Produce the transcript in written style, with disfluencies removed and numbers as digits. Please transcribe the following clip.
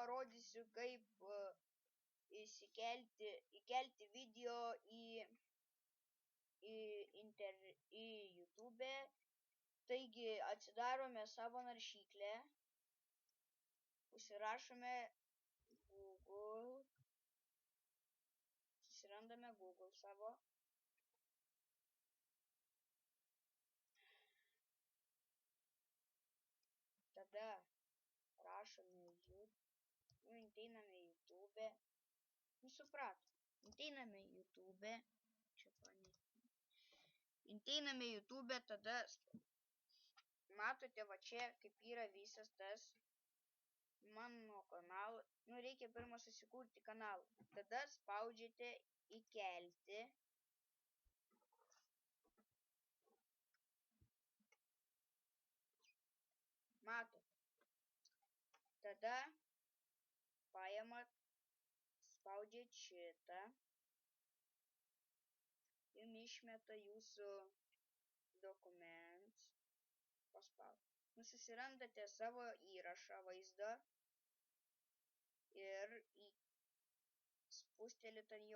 parodysiu, kaip įkelti video į YouTube. Taigi atsidarome savo naršyklę, užsirašome Google, susirandame Google savo. Tada rašome ateiname į YouTube. Suprato. Ateiname į YouTube. Ateiname į YouTube, tada matote va čia, kaip yra visas tas mano kanalas. Reikia pirmą susikurti kanalą. Tada spaudžiate įkelti. Matot. Tada paimat, spaudžiat šitą. Jums išmeta jūsų dokumentus. Paspaudžiat. Susirandate savo įrašą vaizdą ir spustelite ant jo.